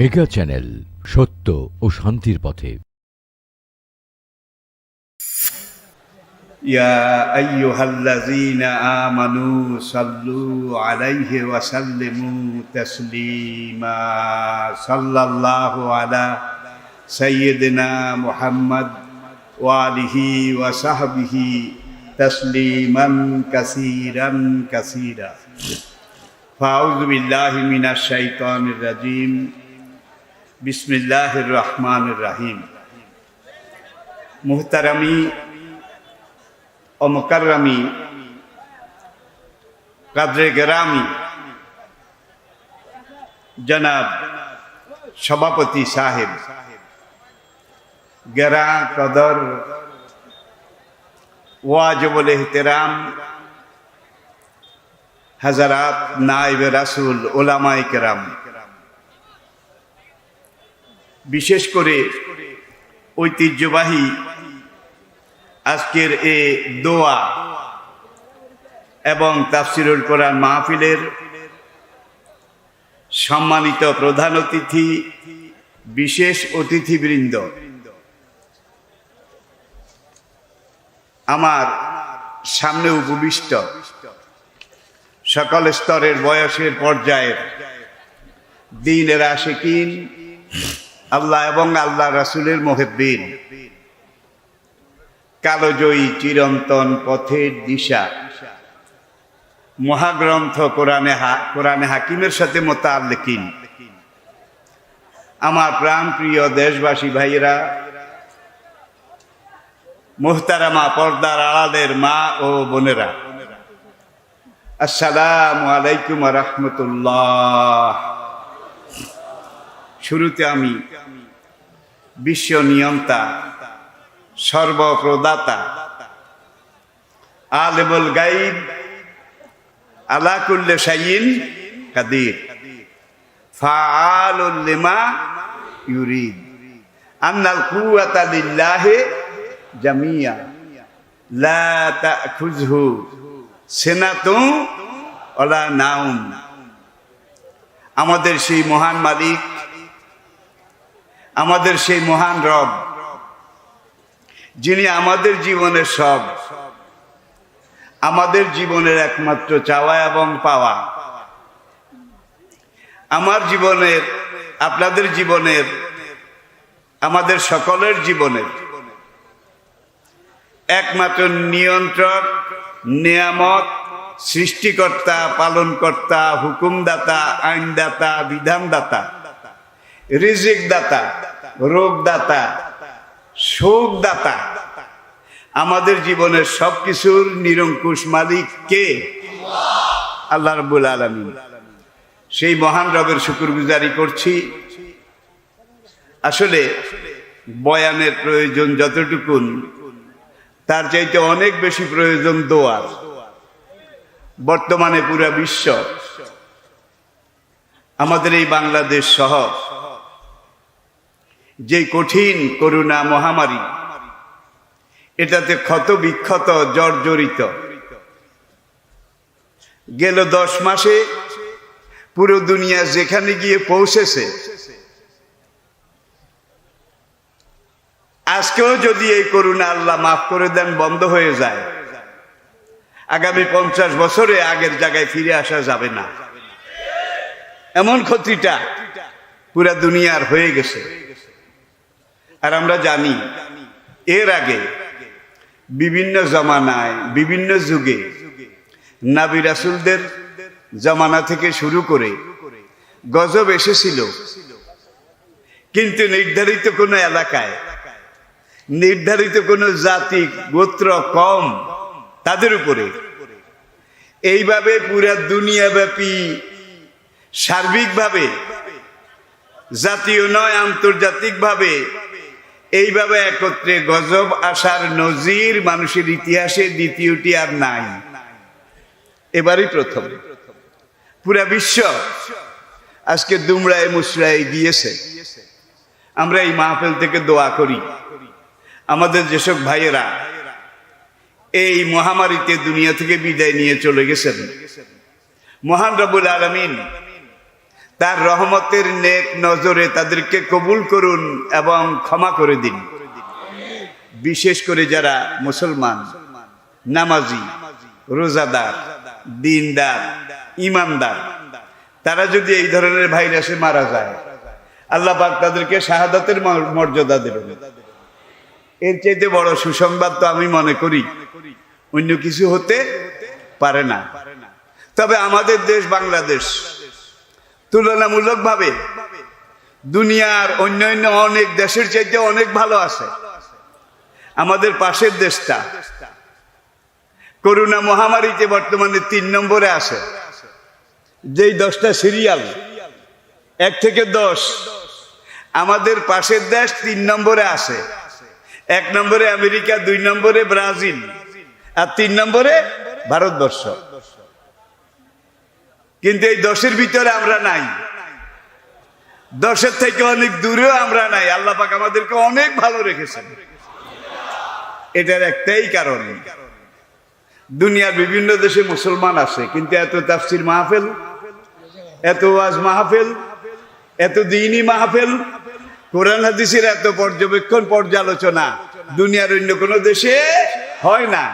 Mega channel, সত্য ও শান্তির পথে। ইয়া আইয়ুহাল্লাযীনা আমানু সাল্লু আলাইহি ওয়া সাল্লিমু তাসলিমা। সাল্লাল্লাহু আলা সাইয়্যিদিনা মুহাম্মদ ওয়া আলিহি ওয়া সাহবিহি তাসলিমান কাসীরান কাসীরা। ফাউযু বিল্লাহি মিনাশ শাইতানির রাজীম। বিসমিল্লাহির রহমানির রহিম। মুহতারামি ও মুকাররামি কাদরে গেরামি জনাব সভাপতি সাহেব, গেরা কদর ওয়াজিবুল ইহতিরাম হযরত নায়েবে রাসূল উলামায়ে কেরাম, বিশেষ করে ঐতিহ্যবাহী আজকের এই দোয়া এবং তাফসিরুল কোরআন মাহফিলের সম্মানিত প্রধান অতিথি, বিশেষ অতিথিবৃন্দ, আমার সামনে উপবিষ্ট সকল স্তরের বয়সের পর্যায়ের দ্বীনের আশিকিন, আল্লাহ এবং আল্লাহ রাসূলের মুহিব্বিন, কালজয়ী চিরন্তন পথের দিশা মহাগ্রন্থ কোরআনে হাকিমের সাথে মোতাল্লিকিন আমার প্রাণ প্রিয় দেশবাসী ভাইয়েরা, মুহতারামা পর্দার আড়ালের মা ও বোনেরা, আসসালামু আলাইকুম ওয়া রাহমাতুল্লাহ। শুরুতে আমি বিশ্ব নিয়ন্তা, সর্বপ্রদাতা, আলিমুল গায়ব, আলা কুল্লি শাইইন কাদির, ফাআলুল লিমা ইউরিদ, আন্নাল কুওয়াতা লিল্লাহি জামিয়া, লা তা'খুযহু সিনাতুন ওয়ালা নাওম। আমাদের সেই মহান মালিক, আমাদের সেই মহান রব, যিনি আমাদের জীবনের সব, আমাদের জীবনের একমাত্র চাওয়া এবং পাওয়া, আমার জীবনের, আপনাদের জীবনের, আমাদের সকলের জীবনের একমাত্র নিয়ন্ত্রক, নিয়ামত, সৃষ্টিকর্তা, পালনকর্তা, হুকুমদাতা, আইনদাতা, বিধানদাতা, রিজিকদাতা, রোগদাতা, সুখদাতা, আমাদের জীবনের সবকিছুর নিরঙ্কুশ মালিক কে? আল্লাহ রাব্বুল আলামিন। সেই মহান রবের শুকরগুজারি করছি। আসলে বয়ানের প্রয়োজন যতটুকুন, তার চাইতে অনেক বেশি প্রয়োজন দোয়ার। বর্তমানে পুরা বিশ্ব, আমাদের এই বাংলাদেশ সহ যে কঠিন করোনা মহামারী, এটাতে ক্ষত বিক্ষত, জর্জরিত। গেল 10 মাসে পুরো দুনিয়া যেখানে গিয়ে পৌঁছেছে, আজকেও যদি এই করোনা আল্লাহ মাফ করে দেন, বন্ধ হয়ে যায়, আগামী 50 বছরে আগের জায়গায় ফিরে আসা যাবে না। এমন ক্ষতিটা পুরা দুনিয়ার হয়ে গেছে। আর আমরা জানি এর আগে বিভিন্ন জমানায়, বিভিন্ন যুগে, নবী রাসূলদের জমানা থেকে শুরু করে গজব এসেছিল, কিন্তু নির্ধারিত কোনো এলাকায়, নির্ধারিত কোনো জাতি, গোত্র কম, তাদের উপরে। এইভাবে পুরা দুনিয়াব্যাপী সার্বিকভাবে, জাতীয় নয় আন্তর্জাতিকভাবে, এইভাবে একত্রে গজব আসার নজির মানুষের ইতিহাসে দ্বিতীয়টি আর নাই, এবারই প্রথম। পুরা বিশ্ব আজকে দুমড়ায় মুচড়ায় গিয়েছে। আমরা এই মাহফিল থেকে দোয়া করি, আমাদের যেসব ভাইয়েরা এই মহামারীতে দুনিয়া থেকে বিদায় নিয়ে চলে গেছেন, মহান রব্বুল আলামিন তার রহমতের নেক নজরে তাদেরকে কবুল করুন এবং ক্ষমা করে দিন। বিশেষ করে যারা মুসলমান, নামাজি, রোজাদার, দিনদার, ইমানদার, তারা যদি এই ধরনের ভাইরাসে মারা যায়, আল্লাহ পাক তাদেরকে শাহাদাতের মর্যাদা দেবেন। এর চাইতে বড় সুসংবাদ তো আমি মনে করি অন্য কিছু হতে পারে না। তবে আমাদের দেশ বাংলাদেশ তুলনামূলকভাবে দুনিয়ার অন্যান্য অনেক দেশের চাইতে অনেক ভালো আছে। আমাদের পাশের দেশটা করোনা মহামারীতে বর্তমানে 3 নম্বরে আছে। যেই 10টা সিরিয়াল 1 থেকে 10, আমাদের পাশের দেশ 3 নম্বরে আছে। 1 নম্বরে আমেরিকা, 2 নম্বরে ব্রাজিল, আর 3 নম্বরে ভারতবর্ষ। কিন্তু এই 10-এর ভিতরে আমরা নাই, 10-এর থেকে অনেক দূরেও আমরা নাই। আল্লাহ পাক আমাদেরকে অনেক ভালো রেখেছেন। এটার একটাই কারণ, দুনিয়ার বিভিন্ন দেশে মুসলমান আছে, কিন্তু এত তাফসির মাহফিল, এত ওয়াজ মাহফিল, এত দ্বীনি মাহফিল, কোরআন হাদিসের এত পর্যবেক্ষণ পর্যালোচনা দুনিয়ার অন্য কোনো দেশে হয় না।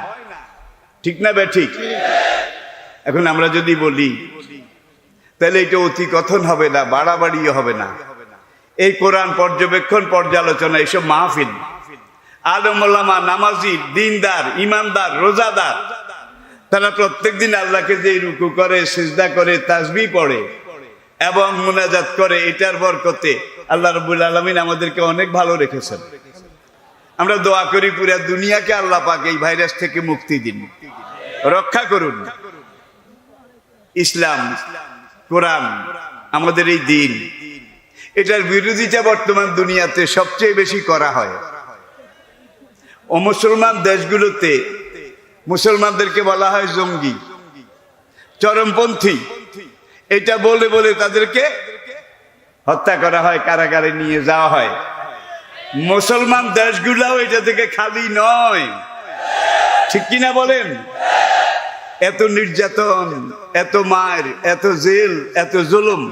ঠিক না বে ঠিক? এখন আমরা যদি বলি তাহলে এটা অতি কথন হবে না, বাড়াবাড়িও হবে না। এই কোরআন পর্যবেক্ষণ পর্যালোচনা, এইসব মাহফিল, আলেম ওলামা, নামাজি, দিনদার, ইমানদার, রোজাদার, তারা প্রত্যেকদিন আল্লাহকে যে রুকু করে, সিজদা করে, তাসবিহ পড়ে এবং মুনাজাত করে, এটার বরকতে আল্লাহ রাব্বুল আলামিন আমাদেরকে অনেক ভালো রেখেছেন। আমরা দোয়া করি পুরা দুনিয়াকে আল্লাহ পাক এই ভাইরাস থেকে মুক্তি দিন, রক্ষা করুন। ইসলাম, কোরআন, আমাদের এই দিন, এটার বিরোধিতা বর্তমান দুনিয়াতে সবচেয়ে বেশি করা হয়। অমুসলমান দেশগুলোতে মুসলমানদেরকে বলা হয় জঙ্গি, চরমপন্থী। এটা বলে বলে তাদেরকে হত্যা করা হয়, কারাগারে নিয়ে যাওয়া হয়। মুসলমান দেশগুলাও এটা থেকে খালি নয়, ঠিক কিনা বলেন? এত নির্যাতন, এত মার, এত জেল, এত জুলুম,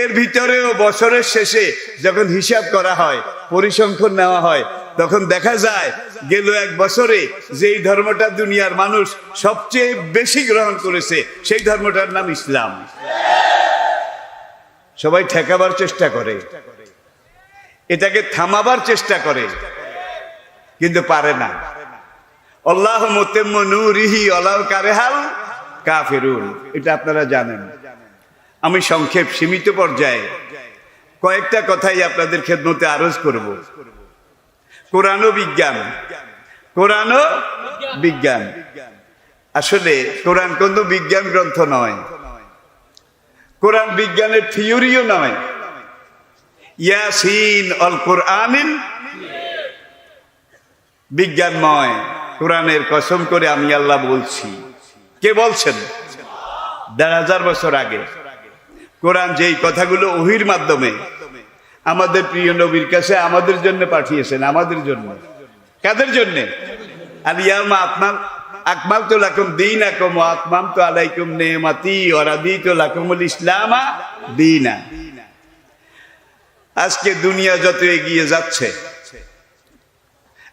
এর ভিতরেও বছরের শেষে যখন হিসাব করা হয়, পরিসংখ্যান নেওয়া হয়, তখন দেখা যায় গেল 1 বছরে যেই ধর্মটা দুনিয়ার মানুষ সবচেয়ে বেশি গ্রহণ করেছে, সেই ধর্মটার নাম ইসলাম। সবাই ঠেকাবার চেষ্টা করে, এটাকে থামাবার চেষ্টা করে, কিন্তু পারে না। আল্লাহ মুতিম্মু নূরিহি ওয়ালাউ কারিহাল কাফিরুন, এটা আপনারা জানেন। আমি সংক্ষেপ সীমিত পর্যায়ে কয়েকটা কথাই আপনাদের খেদমতে আরজ করব। কোরআন ও বিজ্ঞান, কোরআন ও বিজ্ঞান। আসলে কোরআন কোনো বিজ্ঞান গ্রন্থ নয়, কোরআন বিজ্ঞানের থিওরিও নয়। ইয়াসিন আল কোরআনিন, বিজ্ঞানময় কোরআনের কসম করে আমি আল্লাহ বলছি। কে বলছেন? 1000 বছর আগে কোরআন যেই কথাগুলো ওহীর মাধ্যমে আমাদের প্রিয় নবীর কাছে আমাদের জন্য পাঠিয়েছেন, আমাদের জন্য। কাদের জন্য? আল ইয়াউমা আকমালতু লাকুম দীনাকুম ওয়া আতমামতু আলাইকুম নি'মাতি ওয়া রাদিতু লাকুমুল ইসলামা দীনা। আজকে দুনিয়া যত এগিয়ে যাচ্ছে,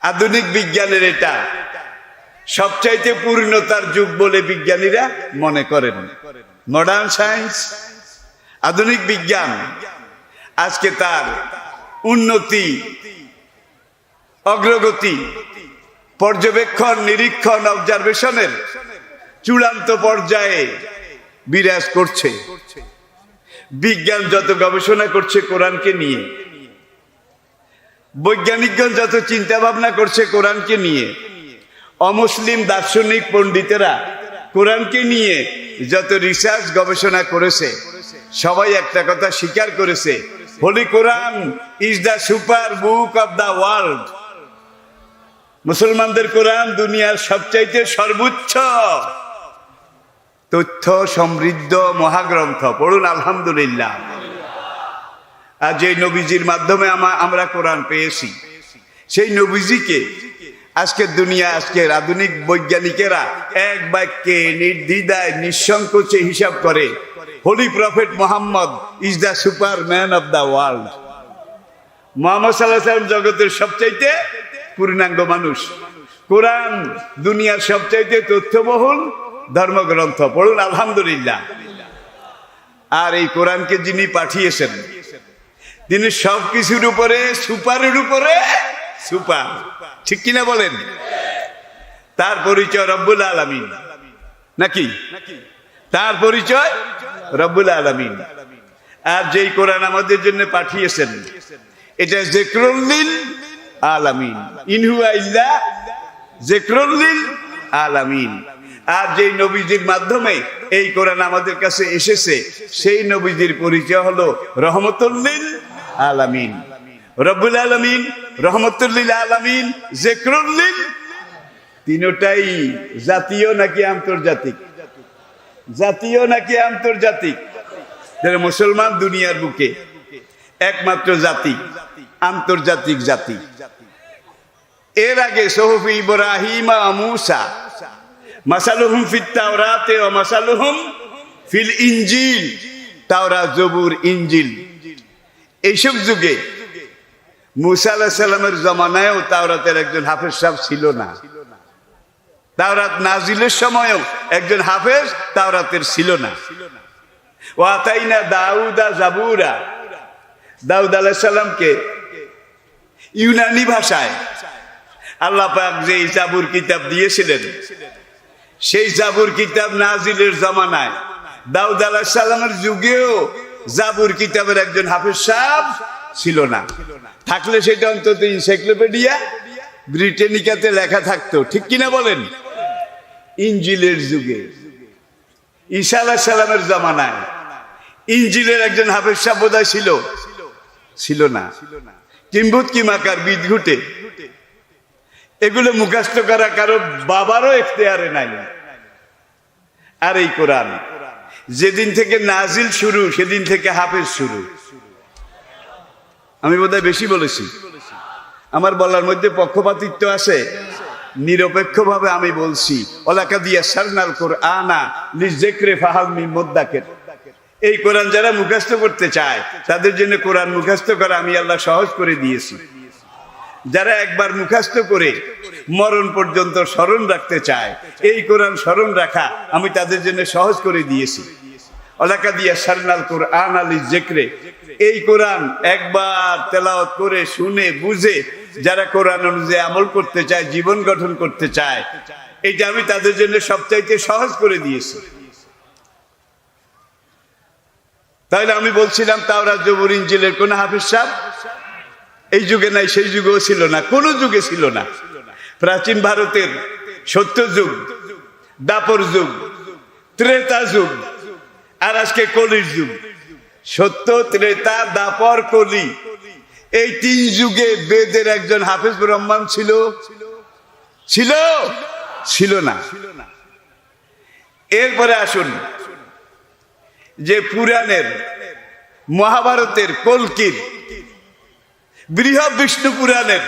আধুনিক বিজ্ঞানের এটা সবচাইতে পূর্ণতার যুগ বলে বিজ্ঞানীরা মনে করেন। মডার্ন সায়েন্স, আধুনিক বিজ্ঞান আজকে তার উন্নতি, অগ্রগতি, পর্যবেক্ষণ, নিরীক্ষণ, অবজারভেশনের চূড়ান্ত পর্যায়ে বিরাজ করছে। বিজ্ঞান যত গবেষণা করছে কোরআনকে নিয়ে, বৈজ্ঞানিকগণ যত চিন্তা ভাবনা করছে কোরআনকে নিয়ে, অমুসলিম দার্শনিক পণ্ডিতেরা কোরআনকে নিয়ে যত রিসার্চ গবেষণা করেছে, সবাই একটা কথা স্বীকার করেছে, holy Quran is the super book of the world. মুসলমানদের কোরআন দুনিয়ার সবচাইতে সর্বোচ্চ তথ্য সমৃদ্ধ মহাগ্রন্থ। পড়ুন আলহামদুলিল্লাহ। আর যে নবীজির মাধ্যমে আমরা কোরআন পেয়েছি, সেই নবীজিকে আজকের দুনিয়া, আজকের আধুনিক বৈজ্ঞানিকেরা এক বাক্যে নির্দ্বিধায় নিঃসংকোচে হিসাব করে, holy prophet Mohammad is the Superman of the world. Muhammad সাল্লাল্লাহু আলাইহি ওয়াসাল্লাম জগতের সবচাইতে পূর্ণাঙ্গ মানুষ। কোরআন দুনিয়ার সবচাইতে তথ্যবহুল ধর্মগ্রন্থ। পড়ুন আলহামদুলিল্লাহ। আর এই কোরআনকে যিনি পাঠিয়েছেন তিনি সবকিছুর উপরে, সুপারের উপরে সুপার, ঠিক কিনা বলেন? তার পরিচয় রব্বুল আলামিন, নাকি? তার পরিচয় রব্বুল আলামিন। আর যেই কোরআন আমাদের জন্য পাঠিয়েছেন এটা যিকরুল লিল আলামিন, ইন হুয়া ইল্লা যিকরুল লিল আলামিন। আর যেই নবীজির মাধ্যমে এই কোরআন আমাদের কাছে এসেছে সেই নবীজির পরিচয় হলো রহমতুল লিল আলামিন। রব্বুল আলামিন, রহমতুল লিল আলামিন, যিকরুল লিল, তিনটাই জাতীয় নাকি আন্তর্জাতিক? জাতীয় নাকি আন্তর্জাতিক? মুসলমান দুনিয়ার বুকে একমাত্র জাতি, আন্তর্জাতিক জাতি। এর আগে সুহুফ ইব্রাহিম ওয়া মূসা, মাসালুহুম ফিত তাওরাতে ওয়া মাসালুহুম ফিল ইনজিল, তাওরাত, জবুর, ইনজিল। এইসব যুগে মূসা আলাইহিস সালামের জমানায়ও তাওরাতের একজন হাফেজ সাহেব ছিল না। তাওরাত নাজিলের সময়ও একজন হাফেজ তাওরাতের ছিল না। ওয়া আতাইনা দাউদা জাবুরা, দাউদ আলাইহিস সালামকে ইউনানি ভাষায় আল্লাহ পাক যে জাবুর কিতাব দিয়েছিলেন, সেই জাবুর কিতাব নাজিলের জমানায় দাউদ আলাইহিস সালামের যুগেও জাবুর কিতাবের একজন হাফেজ সাহেব ছিল না। থাকলে সেটা অন্তত এনসাইক্লোপিডিয়া ব্রিটানিকাতে লেখা থাকতো, ঠিক কিনা বলেন? ইনজিলের যুগে, ঈসা আলাইহিস সালামের জমানায় ইনজিলের একজন হাফেজ সাহেব বোধহয় ছিল না। কিম্বুত কিমাকার বিদঘুটে এগুলো মুখস্থ করা কারো বাবারও এখতিয়ারে নাই। আর এই কোরআন যেদিন থেকে নাজিল শুরু সেদিন থেকে হাফেজ শুরু। আমি বোধহয় বেশি বলেছি, আমার বলার মধ্যে পক্ষপাতিত্ব আছে। নিরপেক্ষভাবে আমি বলছি, ওয়ালাকাদ ইয়াসসারনাল কুরআনা লিযিকরি ফাহাল মিন মুদ্দাকির। এই কোরআন যারা মুখস্থ করতে চায় তাদের জন্য কোরআন মুখস্থ করা আমি আল্লাহ সহজ করে দিয়েছি। যারা একবার মুখস্থ করে মরণ পর্যন্ত স্মরণ রাখতে চায়, এই কোরআন স্মরণ রাখা আমি তাদের জন্য সহজ করে দিয়েছি। ওয়ালাকাদ ইয়াসসারনাল কুরআনা লিযিকরি, এই কোরআন একবার তেলাওয়াত করে শুনে বুঝে যারা কোরআন অনুযায়ী আমল করতে চায়, জীবন গঠন করতে চায়, এটা আমি তাদের জন্য সবচাইতে সহজ করে দিয়েছি। তাহলে আমি বলছিলাম তাওরাত, জবুর, ইনজিলের কোন হাফেজ সাহেব এই যুগে নাই, সেই যুগেও ছিল না, কোন যুগে ছিল না। প্রাচীন ভারতের সত্য যুগ, দাপর যুগ, ত্রেতা যুগ, আর আজকে কলির যুগ। সত্য, ত্রেতা, দাপর, কলি, এই তিন যুগে বেদের একজন হাফেজ ব্রাহ্মণ ছিল না। এরপরে আসুন যে পুরাণের, মহাভারতের, কল্কির, বৃহৎ বিষ্ণু পুরাণের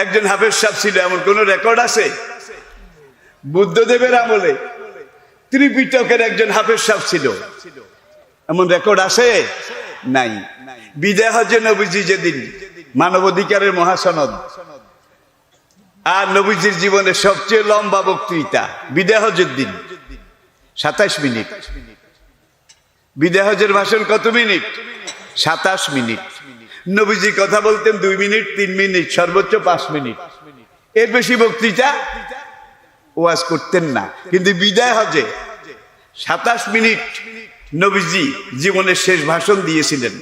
একজন হাফেজ সাহেব ছিল, এমন কোন রেকর্ড আছে? বুদ্ধদেবের আমলে ত্রিপিটকের একজন হাফেজ সাহেব ছিল, এমন রেকর্ড আছে? নাই। বিদায় হজ্জে নবীজি যেদিন মানবাধিকারের মহাসনদ আর নবীজির জীবনের সবচেয়ে লম্বা বক্তৃতা বিদায় হজ্জের দিন, 27 মিনিট। বিদায় হজ্জের ভাষণ কত মিনিট? 27 মিনিট। নবীজি কথা বলতেন 2 মিনিট, 3 মিনিট, সর্বোচ্চ 5 মিনিট। এর বেশি বক্তৃতা ওয়াজ করতেন না। কিন্তু বিদায় হজ্জে 27 মিনিট নবীজি জীবনের শেষ ভাষণ দিয়েছিলেন।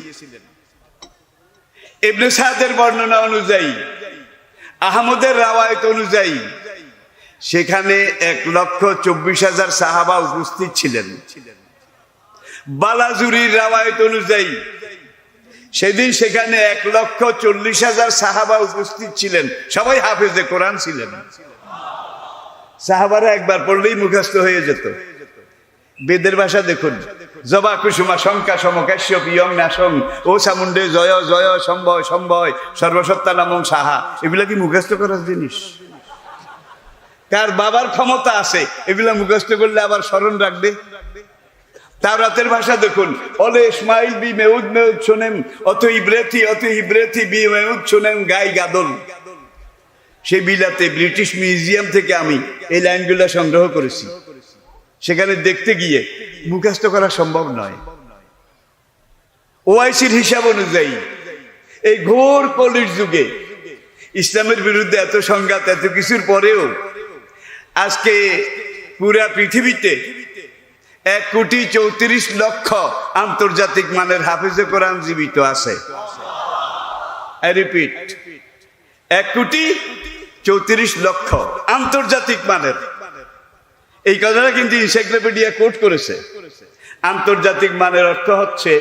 ইবনে সাদের বর্ণনা অনুযায়ী, আহমদের রাওয়ায়াত অনুযায়ী সেখানে 1,24,000 সাহাবা উপস্থিত ছিলেন। বালাজুরির রাওয়ায়াত অনুযায়ী সেদিন সেখানে 1,40,000 সাহাবা উপস্থিত ছিলেন, সবাই হাফেজে কোরআন ছিলেন। সাহাবারা একবার পড়লেই মুখস্থ হয়ে যেত। বেদের ভাষা দেখুন, জবা কুসুমা শঙ্কা সমকাশ্য পিয়ং নাশং ও চামুণ্ডে জয় জয় সম্ভয় সম্ভয় সর্বসত্তা নামং সাহা, এগুলা কি মুখস্থ করার জিনিস? কার বাবার ক্ষমতা আছে এগুলা মুখস্থ করলে আবার স্মরণ রাখবে? তাওরাতের ভাষা দেখুন, অলে ইসমাইল বি মেউদ মেউদ শোনেন অত ইব্রেথি বি মেউদ শোনেন গাই গাদল। সেই বিলাতে ব্রিটিশ মিউজিয়াম থেকে আমি এই লাইনগুলো সংগ্রহ করেছি। সেখানে দেখতে গিয়ে মুখস্থ করা সম্ভব নয়। ওআইসির হিসাব অনুযায়ী এই ঘোর কলির যুগে ইসলামের বিরুদ্ধে এত সংঘাত, এত কিছুর পরেও আজকে পুরা পৃথিবীতে 1,34,00,000 আন্তর্জাতিক মানের হাফেজে কোরআন জীবিত আছে। আই রিপিট, 1,34,00,000 আন্তর্জাতিক মানের। এই কথাটা কিন্তু এনসাইক্লোপিডিয়া কোট করেছে। আন্তর্জাতিক মানের অর্থ হচ্ছে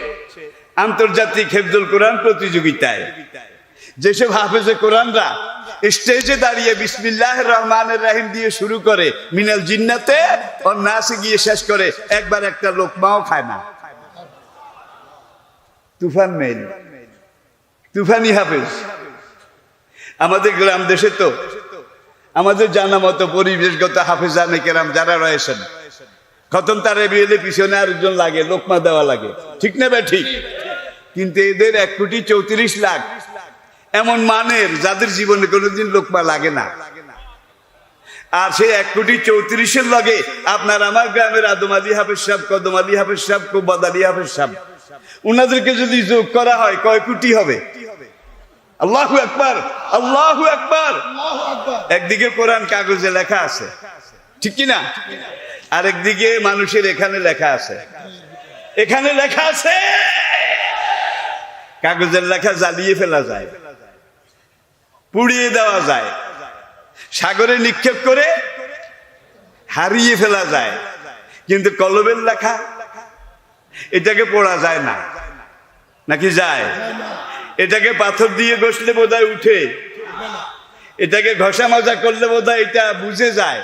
আন্তর্জাতিক হেফজুল কোরআন প্রতিযোগিতায় যেসব হাফেজে কোরআনরা স্টেজে দাঁড়িয়ে বিসমিল্লাহির রহমানির রহিম দিয়ে শুরু করে মিনাল জিন্নাতে ওয়ান নাসে গিয়ে শেষ করে, একবার একটা লোকমাও খায় না। তুফান মেল, তুফানি হাফেজ। আমাদের গ্রাম দেশে তো আমাদের জানা মতো পরিবেশগত হাফেজানে কেরাম যারা রয়েছেন, খতম তারে বিয়েলে পিছনে আরেকজন লাগে, লোকমা দেওয়া লাগে, ঠিক না ভাই? ঠিক। কিন্তু এদের 1,34,00,000 এমন মানের যাদের জীবনে কোনোদিন লোকমা লাগে না। আর সেই 1,34,00,000 লাগে আপনার আমার গ্রামের আদম আলী হাফেজ সাহেব, কদম আলী হাফেজ সাহেব, কোবাদ আলী হাফেজ সাহেব, উনাদেরকে যদি যোগ করা হয় কয় কোটি হবে? আল্লাহু আকবার, আল্লাহু আকবার। একদিকে কোরআন কাগজে লেখা আছে, ঠিক কিনা? আরেকদিকে মানুষের এখানে লেখা আছে, এখানে লেখা আছে। কাগজের লেখা জ্বালিয়ে ফেলা যায়, পুড়িয়ে দেওয়া যায়, সাগরে নিক্ষেপ করে হারিয়ে ফেলা যায়, কিন্তু কলমের লেখা এটাকে পড়া যায় না, নাকি যায়? এটাকে পাথর দিয়ে ঘষলে বোধহয় উঠে, এটাকে ঘষা মাজা করলে বোধহয় এটা বুঝে যায়,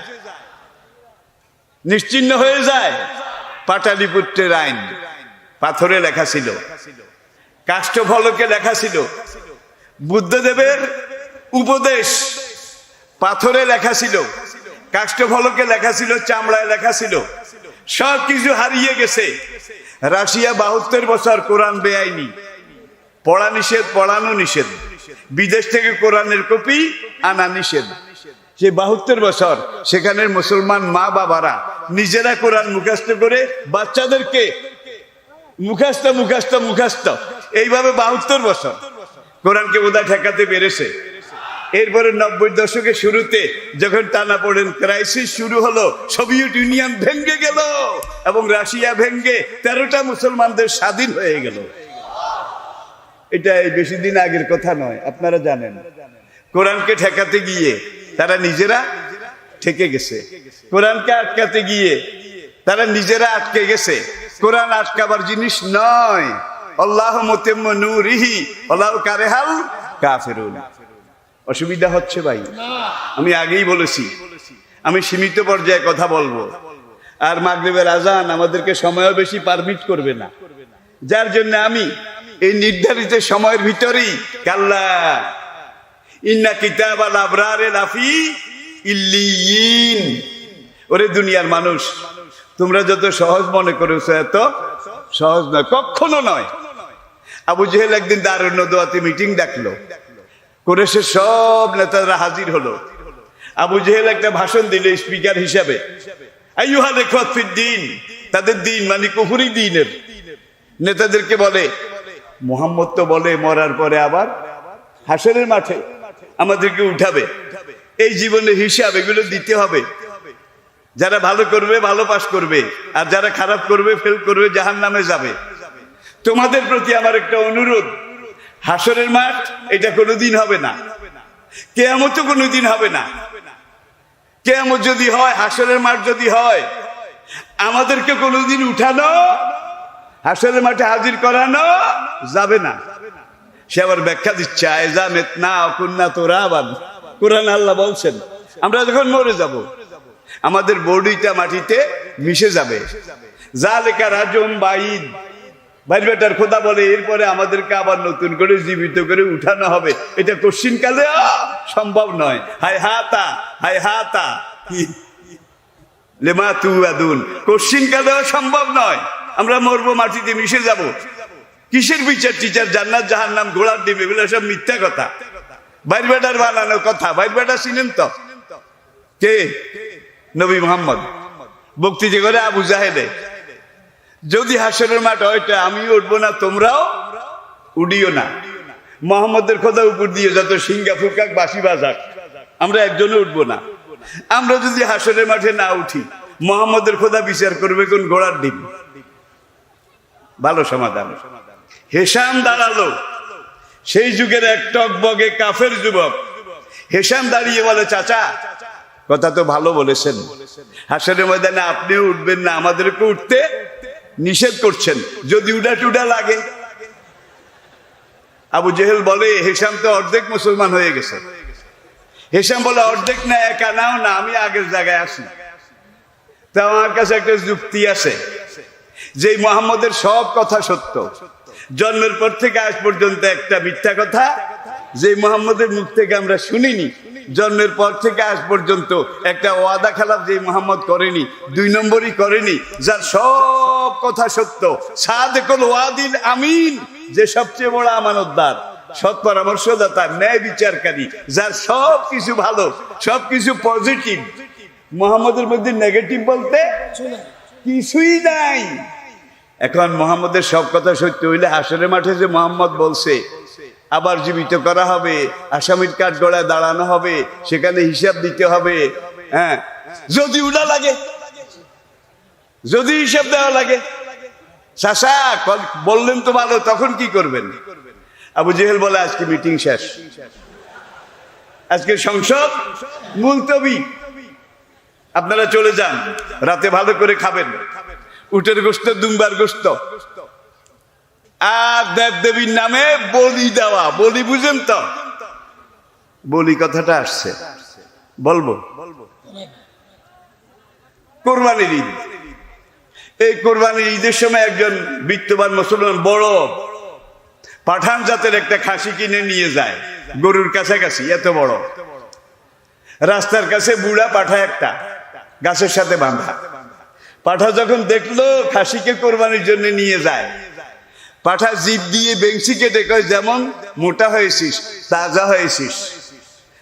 নিশ্চিহ্ন হয়ে যায়। পাটালিপুত্রের আইন পাথরে লেখা ছিল, কাষ্ঠফলকে লেখা ছিল, বুদ্ধদেবের উপদেশ পাথরে লেখা ছিল, কাষ্ঠফলকে লেখা ছিল, চামড়ায় লেখা ছিল, সব কিছু হারিয়ে গেছে। রাশিয়া 72 বছর কোরআন বেআইনি, পড়া নিষেধ, পড়ানো নিষেধ, বিদেশ থেকে কোরআনের কপি আনা নিষেধ। সে 72 বছর সেখানের মুসলমান মা বাবারা নিজেরা কোরআন মুখস্থ করে বাচ্চাদেরকে মুখস্থ মুখস্থ মুখস্থ এইভাবে 72 বছর কোরআনকে বোধহয় ঠেকাতে পেরেছে। এরপরে 90 দশকের শুরুতে যখন টানাপোড়েন ক্রাইসিস শুরু হলো, সোভিয়েত ইউনিয়ন ভেঙে গেল এবং রাশিয়া ভেঙে 13টা মুসলমানদের স্বাধীন হয়ে গেল। এটা এই বেশি দিন আগের কথা নয়, আপনারা জানেন। কোরআনকে ঠেকাতে গিয়ে তারা নিজেরা ঠেকে গেছে, কোরআনকে আটকাতে গিয়ে তারা নিজেরা আটকে গেছে। কোরআন আটকাবার জিনিস নয়। আল্লাহু মুতিম্মু নূরিহি ওয়ালাউ কারিহাল কাফিরুন। অসুবিধা হচ্ছে ভাই? আমি আগেই বলেছি আমি সীমিত পর্যায়ে কথা বলবো, আর মাগরিবের আজান আমাদেরকে সময়ও বেশি পারমিট করবে না, যার জন্য আমি এই নির্ধারিত সময়ের ভিতরেই কাল্লা ইন্না কিতাবাল আবরারে লাফি ইল্লিয়িন। ওরে দুনিয়ার মানুষ, তোমরা যত সহজ মনে করেছো এত সহজ নয়, কখনো নয়। আবু জেহেল একদিন দারুন নদওয়াতে মিটিং ডাকলো, কুরাইশের সব নেতারা হাজির হলো। আবু জেহেল একটা ভাষণ দিল স্পিকার হিসাবে, আইয়ুহাল ইখওয়াত ফিদ্দিন, তাদের দিন মানে কুফরি দ্বীনের নেতাদেরকে বলে, মুহাম্মদ তো বলে মরার পরে আবার হাসরের মাঠে আমাদেরকে উঠাবে, এই জীবনের হিসাব এগুলো দিতে হবে। যারা ভালো করবে ভালো পাস করবে, আর যারা খারাপ করবে ফেল করবে জাহান্নামে যাবে। তোমাদের প্রতি আমার একটা অনুরোধ, হাসরের মাঠ এটা কোনোদিন হবে না, কিয়ামতও কোনোদিন হবে না। কিয়ামত যদি হয়, হাসরের মাঠ যদি হয়, আমাদেরকে কোনোদিন উঠানো হাসরের মাঠে হাজির করানো যাবে না। সে আবার ব্যাখ্যা দিচ্ছে, আয়জা মেতনা কুন্না তুরাবান। কোরআন আল্লাহ বলছেন আমরা যখন মরে যাব, আমাদের বডিটা মাটিতে মিশে যাবে। জালেকা রাজম বাইদ, ভাই বেটার খোদা বলে এরপরে আমাদেরকে আবার নতুন করে জীবিত করে উঠানো হবে, এটা কোশ্চিন কালে সম্ভব নয়। হায় হাতা, হায় হাতা কি লেমা তু আদুন, কোশ্চিন কালেও সম্ভব নয়। আমরা মরবো, মাটিতে মিশে যাব। কিসের বিচার টিচার, জান্নাত জাহান্নাম, ঘোড়ার ডিম, এগুলো সব মিথ্যা কথা, বাইর বেটার বানানো কথা। বাইর বেটা ছিলেন তো কে? নবী মুহাম্মদ। বক্তৃতা করে আবু জাহেলে, যদি হাসরের মাঠ হয়তো আমি উঠবো না, তোমরাও উঠিও না। মোহাম্মদের খোদা উপর দিয়ে যত সিঙ্গা ফুকাক বাসি বাজাক, আমরা একজনে উঠবো না। আমরা যদি হাসরের মাঠে না উঠি, মোহাম্মদের খোদা বিচার করবে কোন ঘোড়ার ডিম? ভালো সমাধান। হেশাম দাঁড়ালো, সেই যুগের এক টকবগে কাফের যুবক। হেশাম দাঁড়িয়ে বলে, চাচা কথা তো ভালো বলেছেন, হাসরের ময়দানে আপনিও উঠবেন না, আমাদেরকে উঠতে নিষেধ করছেন, যদি উডা টুডা লাগে। আবু জেহেল বলে, হেশাম তো অর্ধেক মুসলমান হয়ে গেছে। হেশাম বলে, অর্ধেক না, একা নাও না, আমি আগের জায়গায় আসি। তা আমার কাছে একটা যুক্তি আছে, যে মুহাম্মদের সব কথা সত্য, জন্মের পর থেকে আজ পর্যন্ত একটা মিথ্যা কথা যে মুহাম্মদের মুখ থেকে আমরা শুনিনি। জন্মের পর থেকে আজ পর্যন্ত একটা ওয়াদা খেলাফ যে মুহাম্মদ করেনি, 2 নম্বরই করেনি, যার সব কথা সত্য। সাদেকুল ওয়াদিল আমিন, যে সবচেয়ে বড় আমানতদার, সৎ পরামর্শদাতা, ন্যায় বিচারকারী, যার সব কিছু ভালো, সব কিছু পজিটিভ। মুহাম্মদের মধ্যে নেগেটিভ বলতে কিছুই নাই। এখন মুহাম্মদের সব কথা সত্য হইলে হাসরের মাঠে যে মুহাম্মদ বলছে আবার জীবিত করা হবে, আসামির কাঠ গড়ায় দাঁড়ানো হবে, সেখানে হিসাব দিতে হবে। হ্যাঁ, যদি উড়া লাগে, যদি হিসাব দেওয়া লাগে, চাচা বললেন তো ভালো, তখন কি করবেন? আবু জেহেল বলে, আজকে মিটিং শেষ, আজকে সংসদ মুলতবি, আপনারা চলে যান, রাতে ভালো করে খাবেন, উটের গোস্ত, দুম্বার গোস্ত, আর দেব দেবীর নামে বলি দেওয়া। বলি বুঝেন তো? বলি কথাটা আসছে, বলবো। কোরবানির ঈদ, এই কোরবানির ঈদের সময় একজন বিত্তবান মুসলমান বড় পাঠান জাতের একটা খাসি কিনে নিয়ে যায়, গরুর কাছাকাছি, এত বড়। রাস্তার কাছে বুড়া পাঠা একটা, গাছের সাথে বাঁধা। পাঠা যখন দেখলো খাসিকে কোরবানির জন্য নিয়ে যায়, পাঠা জিভ দিয়ে বেঞ্চি কেটে কয়, যেমন মোটা হয়েছিস, তাজা হয়েছিস,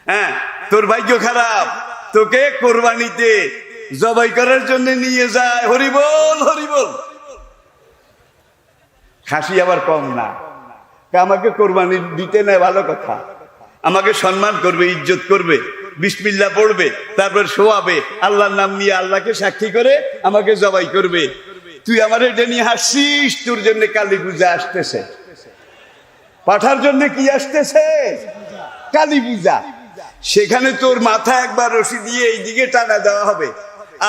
হ্যাঁ, তোর ভাগ্য খারাপ, তোকে কোরবানিতে জবাই করার জন্য নিয়ে যায়। হরিবল হরিবল। খাসি আবার কম না, আমাকে কোরবানি দিতে নেয়, ভালো কথা, আমাকে সম্মান করবে, ইজ্জত করবে, বিসমিল্লাহ পড়বে, তারপর শোয়াবে, আল্লাহর নাম নিয়ে আল্লাহকে সাক্ষী করে আমাকে জবাই করবে। তুই আমার এটা নিয়ে হাসছিস, তোর জন্য কালী পূজা আসতেছে। পাঠার জন্য কি আসতেছে? কালী পূজা। সেখানে তোর মাথা একবার রশি দিয়ে এইদিকে টানা দেওয়া হবে,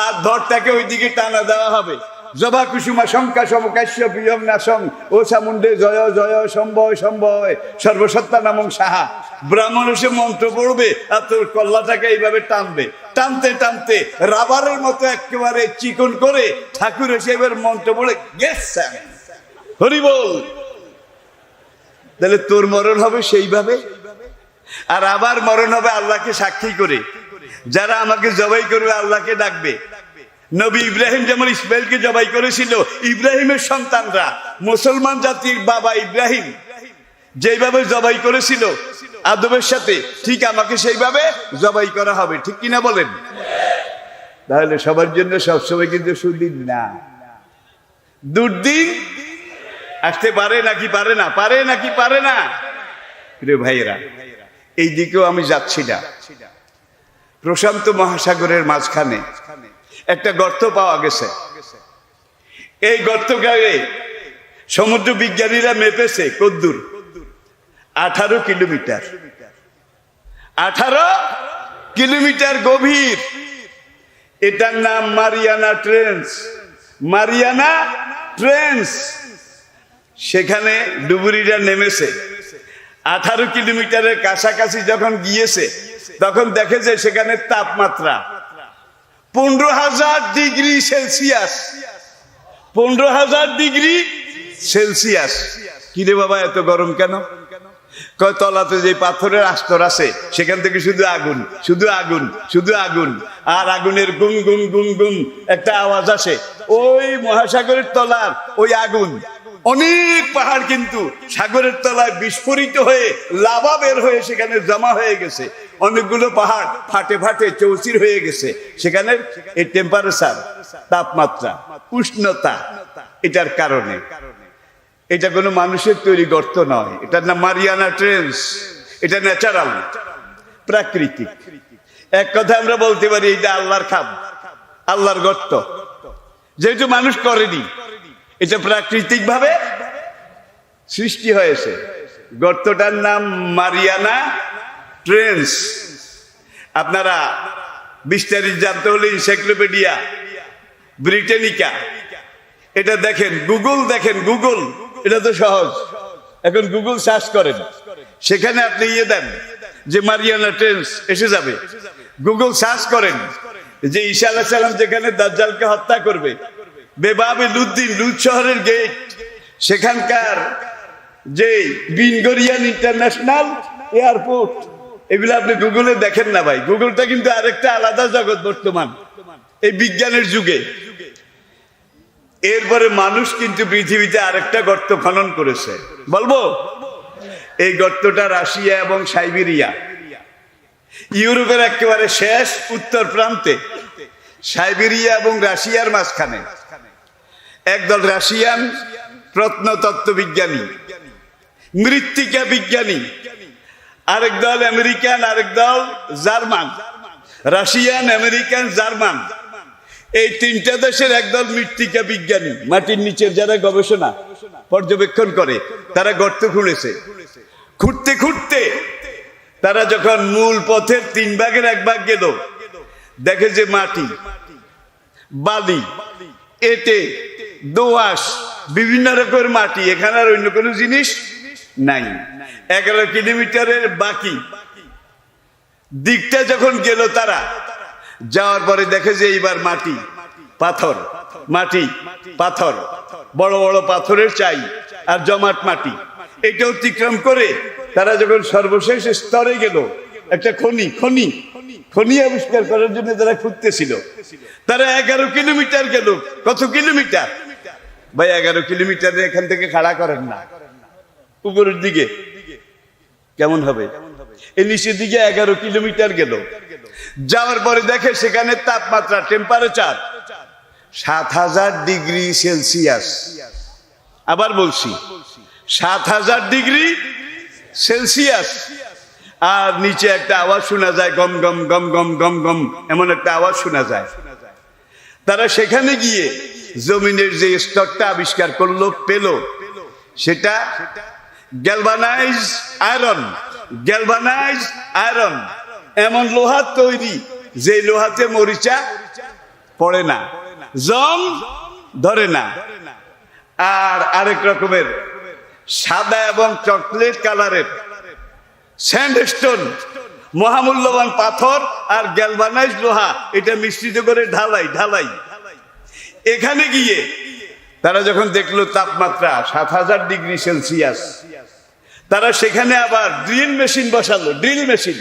আর ধরটাকে ওইদিকে টানা দেওয়া হবে। জবা কুসুমা শঙ্কা সমকাশ্য প্রিয়ম নাশং ও চামুণ্ডে জয় জয় সম্ভয় সম্ভয় সর্বসত্তা নামং সাহা। ব্রাহ্মণ এসে মন্ত্র পড়বে, আর তোর কল্লাটাকে এইভাবে টানবে, টানতে টানতে রাবারের মতো একেবারে চিকন করে ঠাকুর এসে এবার মন্ত্র পড়ে গেছে। হরি বল। তাহলে তোর মরণ হবে সেইভাবে, আর আবার মরণ হবে আল্লাহকে সাক্ষী করে। যারা আমাকে জবাই করবে আল্লাহকে ডাকবে। নবী ইব্রাহিম যেমন ইসমাইলকে জবাই করেছিল, ইব্রাহিমের সন্তানরা, মুসলমান জাতির বাবা ইব্রাহিম যেইভাবে জবাই করেছিল আদমের সাথে, ঠিক আমাকে সেইভাবে জবাই করা হবে। ঠিক কিনা বলেন? তাহলে সবার জন্য সবসময় কিন্তু সুদিন না, দুর্দিন আসতে পারে নাকি পারে না, পারে নাকি পারে না। রে ভাইয়েরা, এই দিকেও আমি যাচ্ছি না। প্রশান্ত মহাসাগরের মাঝখানে একটা গর্ত পাওয়া গেছে। এই গর্ত গায়ে সমুদ্র বিজ্ঞানীরা মেপেছে কদ্দুর, 18 কিলোমিটার। 18 কিলোমিটার গভীর। এটার নাম মারিয়ানা ট্রেঞ্চ। Mariana trench. সেখানে ডুবুরিরা নেমেছে। 18 কিলোমিটারের কাছাকাছি যখন গিয়েছে, তখন দেখে যে সেখানে তাপমাত্রা 15,000 ডিগ্রি সেলসিয়াস, 15,000 ডিগ্রি সেলসিয়াস। কিরে বাবা এত গরম কেন? কয় তলাতে যে পাথরের আস্তর আছে সেখান থেকে শুধু আগুন, শুধু আগুন, শুধু আগুন, আর আগুনের গুম গুম গুম গুম একটা আওয়াজ আসে। ওই মহাসাগরের তলার ওই আগুন, অনেক পাহাড় কিন্তু সাগরের তলায় বিস্ফোরিত হয়ে লাভা বের হয়ে সেখানে জমা হয়ে গেছে। অনেকগুলো পাহাড় ফাটে ফাটে চৌচির হয়ে গেছে। সেখানে এই টেম্পারেচার, তাপমাত্রা, উষ্ণতা, এটার কারণে। এটা কোনো মানুষের তৈরি গর্ত নয়, এটার নাম মারিয়ানা ট্রেঞ্চ। এটা ন্যাচারাল, প্রাকৃতিক। এক কথা আমরা বলতে পারি এটা আল্লাহর খাম, আল্লাহর গর্ত, যেহেতু মানুষ করেনি। এটা প্রাকৃতিক ভাবে সৃষ্টি হয়েছে। গর্তটার নাম মারিয়ানা ট্রেঞ্চ। আপনারা বিস্তারিত জানতে হলে এনসাইক্লোপিডিয়া ব্রিটানিকা এটা দেখেন, গুগল দেখেন, গুগল, এটা তো সহজ। এখন গুগল সার্চ করেন, সেখানে আপনি দেন যে মারিয়ানা ট্রেঞ্চ, এসে যাবে। গুগল সার্চ করেন যে ঈসা আলাইহিস সালাম যেখানে দাজ্জালকে হত্যা করবে, বেবাবে লুদ্দিন, লুদ শহরের গেট, সেখানকার যে বিন গরিয়ান ইন্টারন্যাশনাল এয়ারপোর্ট, এগুলো আপনি গুগলে দেখেন না ভাই। গুগলটা কিন্তু আরেকটা আলাদা জগৎ বর্তমান এই বিজ্ঞানের যুগে। এরপরে মানুষ কিন্তু পৃথিবীতে আরেকটা গর্ত খনন করেছে, বলবো। এই গর্তটা রাশিয়া এবং সাইবেরিয়া, ইউরোপের একেবারে শেষ উত্তর প্রান্তে, সাইবেরিয়া এবং রাশিয়ার মাঝখানে। একদল রাশিয়ান প্রত্নতত্ত্ব বিজ্ঞানী, মৃত্তিকা বিজ্ঞানী, আরেক দল আমেরিকান, আরেক দল জার্মান। রাশিয়ান, আমেরিকান, জার্মান, এই তিনটা দেশের একদল মৃত্তিকা বিজ্ঞানী, মাটির নিচের যারা গবেষণা পর্যবেক্ষণ করে, তারা গর্ত খুঁড়েছে। খুঁড়তে খুঁড়তে তারা যখন মূল পথের 1/3 গেল, দেখে যে মাটি, বালি, এঁটে, দোআঁশ, বিভিন্ন রকমের মাটি, এখানে আর অন্য কোনো জিনিস নাই। 11 কিলোমিটারের বাকি দিকটা যখন গেল, তারা যাওয়ার পরে দেখে যে এইবার মাটি, পাথর, মাটি, পাথর, বড় বড় পাথরের চাই আর জমাট মাটি। এটা অতিক্রম করে তারা যখন সর্বশেষ স্তরে গেল, একটা খনি আবিষ্কার করার জন্য তারা খুঁজতেছিল। তারা 11 কিলোমিটার গেল। কত কিলোমিটার ভাই? 11 কিলোমিটারে এখান থেকে খাড়া করেন না, উপরের দিকে কেমন হবে? এই নিচের দিকে 11 কিলোমিটার গেল। যাওয়ার পরে দেখে সেখানে তাপমাত্রা, টেম্পারেচার 7,000 ডিগ্রি সেলসিয়াস। আবার বলছি, 7,000 ডিগ্রি সেলসিয়াস। আর নিচে একটা আওয়াজ শোনা যায়, গম গম গম গম গম গম, এমন একটা আওয়াজ শোনা যায়। তারা সেখানে গিয়ে জমিনের যে স্তরটা আবিষ্কার করলো, পেল সেটা গ্যালভানাইজ আয়রন। গ্যালভানাইজ আয়রন এমন লোহার তৈরি যে লোহাতে মরিচা পড়ে না, জং ধরে না। আর আরেক রকমের সাদা এবং চকলেট কালারের স্যান্ডস্টোন, মহামূল্যবান পাথর আর গ্যালভানাইজ লোহা, এটা মিশ্রিত করে ঢালাই। এখানে গিয়ে তারা যখন দেখলো তাপমাত্রা 7,000 ডিগ্রি সেলসিয়াস, তারা সেখানে আবার ড্রিল মেশিন বসালো। ড্রিল মেশিন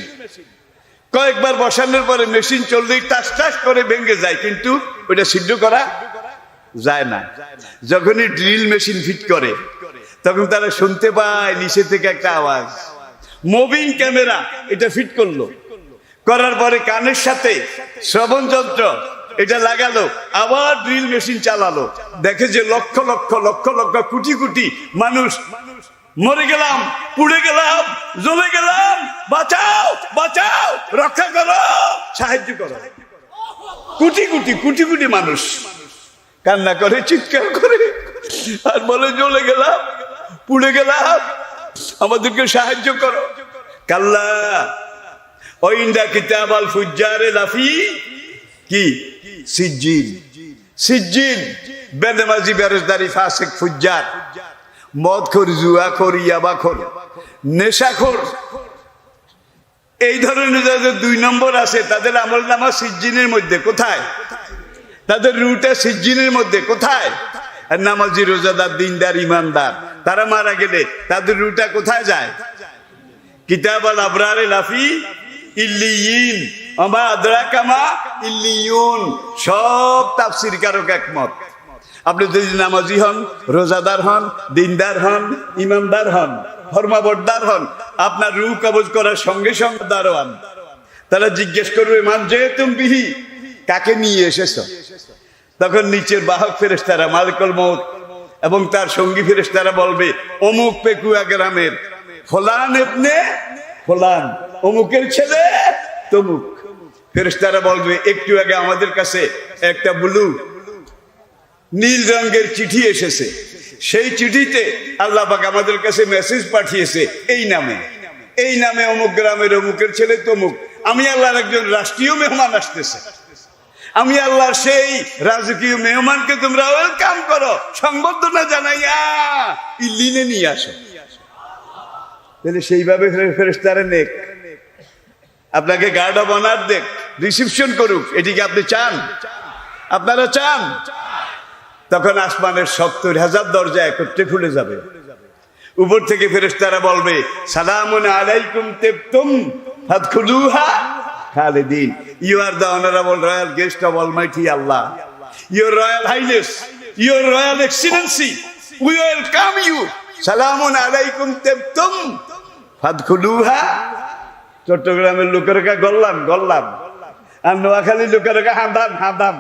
কয়েকবার বসানোর পরে মেশিন চললেই টাস টাস করে ভেঙে যায়, কিন্তু ওইটা সিদ্ধ করা যায় না। যখনই ড্রিল মেশিন ফিট করে, তখন তারা শুনতে পায় নিচে থেকে একটা আওয়াজ। মুভিং ক্যামেরা এটা ফিট করলো, করার পরে কানের সাথে শ্রবণ যন্ত্র এটা লাগালো, আবার ড্রিল মেশিন চালালো। দেখে যে লক্ষ লক্ষ লক্ষ লক্ষ কোটি কোটি মানুষ মরে গেলাম, পুড়ে গেলাম, জ্বলে গেলাম, বাঁচাও বাঁচাও, রক্ষা করো, সাহায্য করো। কোটি কোটি কোটি কোটি মানুষ কান্না করে, চিৎকার করে, আর বলে জ্বলে গেলাম, পুড়ে গেলাম, আমাদেরকে সাহায্য করো। কাল্লা ওইন্দা কিতাব আল ফুজ্জারে লাফি কি সিজ্জিন। সিজ্জিন বেনামাজি, বেরোজগারি, ফাসিক, ফুজ্জার, মদখোর, জুয়াখোর, ইয়াবাখোর, নেশাখোর, এই ধরনের যাদের 2 নম্বর আছে তাদের আমল নামা সিজ্জিনের মধ্যে কোথায়? তাদের রুটা সিজ্জিনের মধ্যে কোথায়? আর নামাজি রোজাদার দিনদার ইমানদার তারা মারা গেলে তাদের রুটা কোথায় যায়? কিতাব আল আবরারে লাফি ইল্লিয়িন আমা আদরাকা মা ইল্লিয়ুন। সব তাফসীর কারক একমত। আপনি যদি নামাজি হন, রোজাদার হন, দিনদার হন, ইমানদার হন, ফরমাবরদার হন, আপনার রূহ কবজ করার সঙ্গে সঙ্গে দারোয়ান তারা জিজ্ঞেস করবে মান যেতুম বিহি, কাকে নিয়ে এসেছো? তখন নিচের বাহক ফেরেশতারা মালিকুল মউত এবং তার সঙ্গী ফেরেশতারা বলবে অমুক পেকুয়া গ্রামের ফলান ইবনে ফলান, অমুকের ছেলে তমুক। ফেরেশতারা বলবে একটু আগে আমাদের কাছে একটা ব্লু নীল রঙের চিঠি এসেছে, সেই চিঠিতে আল্লাহ পাক আমাদের কাছে মেসেজ পাঠিয়েছে এই নামে অমুক গ্রামের অমুকের ছেলে তমুক। আমি আল্লাহর একজন রাষ্ট্রীয় মেহমান আসতেছে, আমি আল্লাহর সেই রাজকীয় মেহমানকে তোমরা ওয়েলকাম করো, সংবর্ধনা জানাইয়া ইল্লিনে নিয়ে আসো। তাহলে সেইভাবে ফেরেশতারা নেক আপনাকে গার্ড অব অনার দেখ, রিসিপশন করুক, এটিকে আপনি চান? আপনারা চান? তখন আসমানের 70,000 দরজা একত্রে খুলে যাবে। উপর থেকে ফেরেশতারা বলবে সালামুন আলাইকুম তিবতুম ফাদখুলুহা খালিদিন। You are the honourable royal guest of almighty Allah, your royal highness, your royal excellency, we welcome you. সালামুন আলাইকুম তিবতুম ফাদখুলুহা। চট্টগ্রামের লোকেরা গল্লাম আর নোয়াখালীর লোকেরা হাদাম।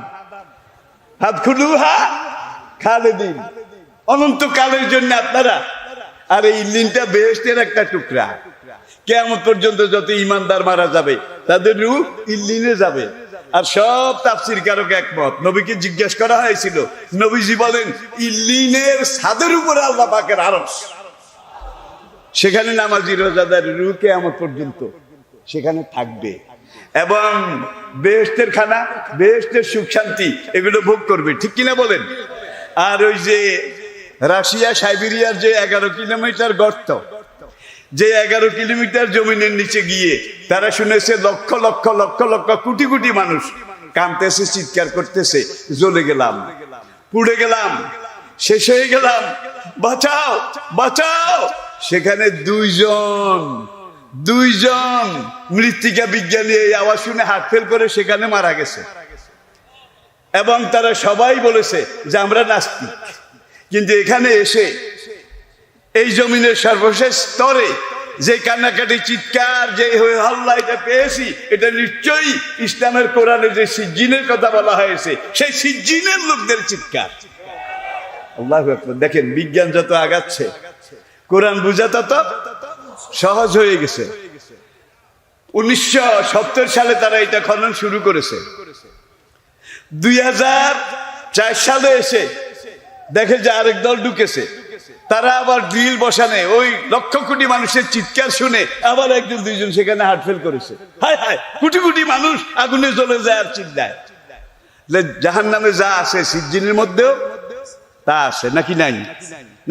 ফাদখুলুহা খালিদিন, অনন্তকালের জন্য আপনারা। আর এই ইল্লিনটা বেহেশতের একটা টুকরা। কিয়ামত পর্যন্ত যত ইমানদার মারা যাবে তাদের রূহ ইল্লিনে যাবে। আর সব তাফসীর কারক একমত। নবীকে জিজ্ঞেস করা হয়েছিল, নবীজি বলেন ইল্লিনের ছাদের উপরে আল্লাহ পাকের আরশ, সেখানে নামাজি রোজাদার রূহ কিয়ামত পর্যন্ত সেখানে থাকবে এবং বেহেশতের খানা, বেহেশতের সুখ শান্তি এগুলো ভোগ করবে। ঠিক কিনা বলেন? আর ওই যে রাশিয়া সাইবেরিয়ার যে 11 কিলোমিটার গর্ত, যে 11 কিলোমিটার জমিনের নিচে গিয়ে তারা শুনেছে লক্ষ লক্ষ লক্ষ লক্ষ কোটি কোটি মানুষ কাঁদতেছে, চিৎকার করতেছে, জ্বলে গেলাম, পুড়ে গেলাম, শেষ হয়ে গেলাম, বাঁচাও বাঁচাও। সেখানে দুইজন মৃত্তিকা বিজ্ঞানী এই আওয়াজ শুনে হার্ট ফেল করে সেখানে মারা গেছে। এবং তারা সবাই বলেছে যে আমরা নাস্তিক, কিন্তু এখানে এসে এই জমিনের সর্বশেষ স্তরে যে কান্নাকাটি, চিৎকার, যে হল্লা এটা পেয়েছি, এটা নিশ্চয়ই ইসলামের কোরআনে যে সিজ্জিনের কথা বলা হয়েছে সেই সিজ্জিনের লোকদের চিৎকার। আল্লাহু আকবার। দেখেন বিজ্ঞান যত আগাচ্ছে কোরআন বুঝা তত সহজ হয়ে গেছে। 1970 সালে তারা এটা খনন শুরু করেছে। 2004 সালে এসে দেখে যে আরেক দল ঢুকেছে, তারা আবার ড্রিল বসানে ওই লক্ষ কোটি মানুষের চিৎকার শুনে আবার একজন দুইজন সেখানে হার্ট ফেল করেছে। হায় হায়, কোটি কোটি মানুষ আগুনে জ্বলে যায় আর চিল্লায়। জাহান্নামে যা আছে সিজ্জিনের মধ্যেও তা আছে নাকি নাই?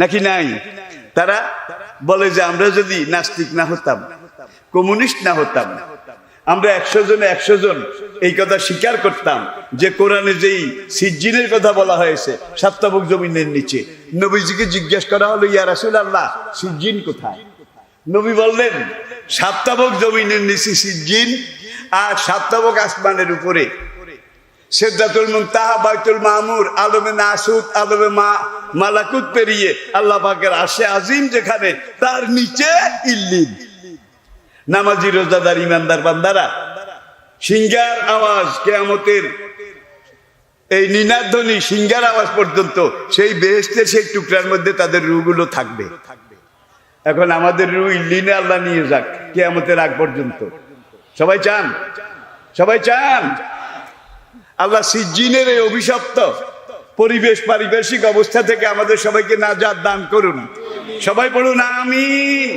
নাকি নাই? তারা বলে যে আমরা যদি নাস্তিক না হতাম, কমিউনিস্ট না হতাম, আমরা 100 জন এই কথা স্বীকার করতাম যে কোরআনে যেই সিজ্জিনের কথা বলা হয়েছে 7 তাবুক জমিনের নিচে। নবীজিকে জিজ্ঞেস করা হলো ইয়া রাসূলুল্লাহ সিজ্জিন কোথায়? নবী বললেন 7 তাবুক জমিনের নিচে সিজ্জিন, আর 7 তাবুক আসমানের উপরে সিদরাতুল মুনতাহা, বাইতুল মামুর, আলমে নাসুত, আলমে মালাকুত পেরিয়ে আল্লাহ পাকের আরশে আজিম যেখানে, তার নিচে ইল্লিন। নামাজি রোজাদার ইমানদার বান্দারা সিংহার আওয়াজ, কিয়ামতের এই নিনাদধ্বনি সিংহার আওয়াজ পর্যন্ত সেই বেহেশতের সেই টুকরার মধ্যে তাদের রূহগুলো থাকবে। এখন আমাদের রূহ ইল্লিনে আল্লাহ নিয়ে যাক কিয়ামতের আগ পর্যন্ত। সবাই চান? সবাই চান? আল্লাহ সিজ্জিনের এই অভিশপ্ত পরিবেশ, পারিপার্শ্বিক অবস্থা থেকে আমাদের সবাইকে নাজাত দান করুন। সবাই পড়ুন আমিন।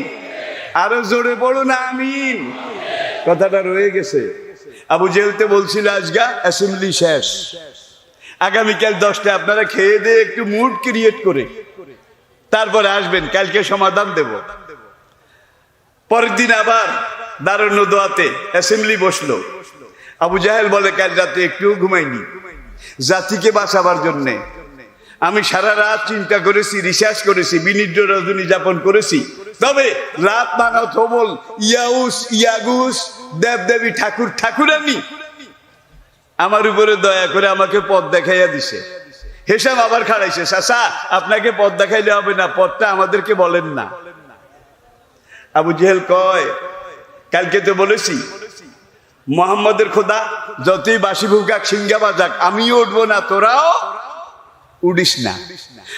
আরো জোরে পড়ুন আমিন। কথাটা রয়ে গেছে। আবু জেহেলতে বলছিল আজকে অ্যাসেম্বলি শেষ, আগামীকাল 10টায় আপনারা খেয়ে দিয়ে একটু মুড ক্রিয়েট করে তারপরে আসবেন, কালকে সমাধান দেব। পরের দিন আবার দারুন নদওয়াতে অ্যাসেম্বলি বসলো। আবু জাহেল বলে, কাল রাতে একটুও ঘুমাইনি জাতিকে বাঁচাবার জন্যে। আমি সারা রাত চিন্তা করেছি, রিসার্চ করেছি, বিনিদ্র রজনী যাপন করেছি। তবে রাত মানব থবল ইয়াউস ইয়াগুস দেবদেবী ঠাকুর ঠাকুরানী আমার উপরে দয়া করে আমাকে পথ দেখাইয়া দিছে। হেসাম আবার খাড়াইছে, চাচা আপনাকে পথ দেখাইলে হবে না, পথটা আমাদেরকে বলেন না। আবু জেহেল কয়, কালকে তো বলেছি মোহাম্মদের খোদা যতই বাসি ভুকাক সিঙ্গা বাজাক আমিও উঠবো না, তোরাও উঠিস না।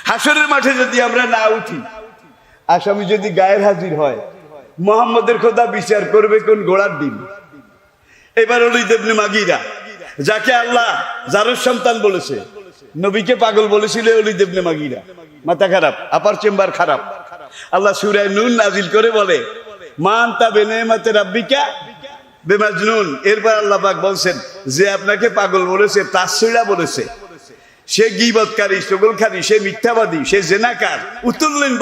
হাসরের মাঠে যদি আমরা না উঠি, আসামি যদি গায়ের হাজির হয়, মোহাম্মদের খোদা বিচার করবে কোন ঘোড়ার ডিম? এবার ওলিদ ইবনে মাগিরা, যাকে আল্লাহ জারজ সন্তান বলেছে, নবীকে পাগল বলেছিল ওলিদ ইবনে মাগিরা। মাথা খারাপ, আপার চেম্বার খারাপ। আল্লাহ সূরা নূন নাজিল করে বলে, মা আনতা বিনিমাতি রাব্বিকা বিমাজনুন। এরপর আল্লাহ পাক বলছেন, যে আপনাকে পাগল বলেছে তাসসিরা বলেছে, সে গীবতকারী, চগলখানি, সে মিথ্যাবাদী, সে জেনাকার। উতুল্লিন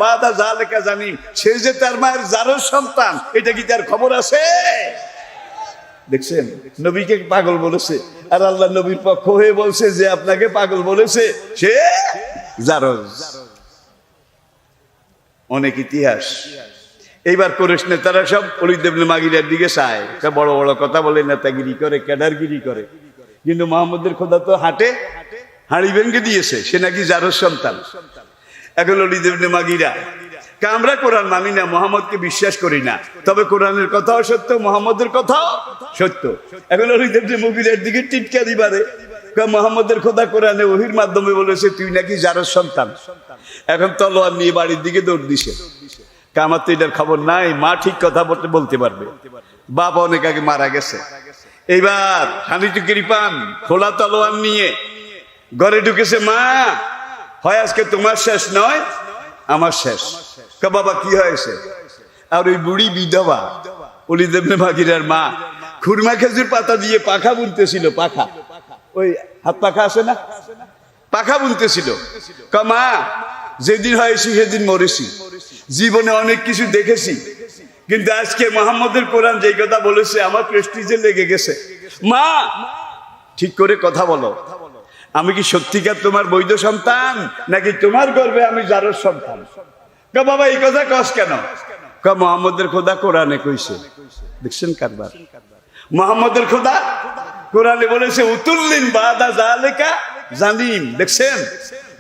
বাদা যালিকা জানিম, সে যে তার মায়ের জারজ সন্তান, এটা কি তার খবর আছে? দেখছেন, নবীকে পাগল বলেছে, আর আল্লাহ নবীর পক্ষ হয়ে বলছে যে আপনাকে পাগল বলেছে সে জারজ। অনেক ইতিহাস। এইবার কুরাইশ নেতারা সব ওলিদ ইবনে মাগিরার দিকে চায়, বড় বড় কথা বলে, নেতাগিরি করে, ক্যাডারগিরি করে। কিন্তু মোহাম্মদের খোদা তো হাটে হাঁড়ি ভেঙে দিয়েছে, সে নাকি জারজ সন্তান। এখন ওলিদ ইবনে মাগিরা, আমরা কোরআন মানি না, মুহাম্মদকে বিশ্বাস করি না, তবে কোরআনের কথাও সত্য, মুহাম্মদের কথাও সত্য। এখন ওলিদ ইবনে মাগিরার দিকে টিটকা দিবারে, মুহাম্মদের খোদা কোরআনে ওহীর মাধ্যমে বলেছে তুই নাকি জারজ সন্তান। এখন তলোয়ার নিয়ে বাড়ির দিকে দৌড় দিছে। আমার তো এটার খবর নাই, মা ঠিক কথা বলতে পারবে, বাপ অনেক আগে মারা গেছে। এইবার হানিটু কৃপান খোলা তলোয়ার নিয়ে ঘরে ঢুকেছে। মা, হয় আজকে তোমার শেষ নয়, আমার শেষ। বাবা কি হয়েছে? আর ওই বুড়ি বিধবা ওলিদ ইবনে মাগিরার মা খুরমা খেজুর পাতা দিয়ে পাখা বুনতেছিল। পাখা, ওই হাত পাখা আছে না, পাখা বুনতেছিল। মা, যেদিন হয়েছি সেদিন মরেছি, জীবনে অনেক কিছু দেখেছি, কিন্তু আজকে মুহাম্মদের কোরআন যেই কথা বলেছে আমার প্রেস্টিজে লেগে গেছে। মা, ঠিক করে কথা বলো, আমি কি সত্যিকার তোমার বৈধ সন্তান, নাকি তোমার গর্ভে আমি জারজ সন্তান? বাবা এই কথা কস কেন? মুহাম্মদের খোদা কোরআনে কইছে। দেখছেন কারবার, মুহাম্মদের খোদা কোরআনে বলেছে উতুল্লিন বাদা যালিকা জানিম। দেখছেন,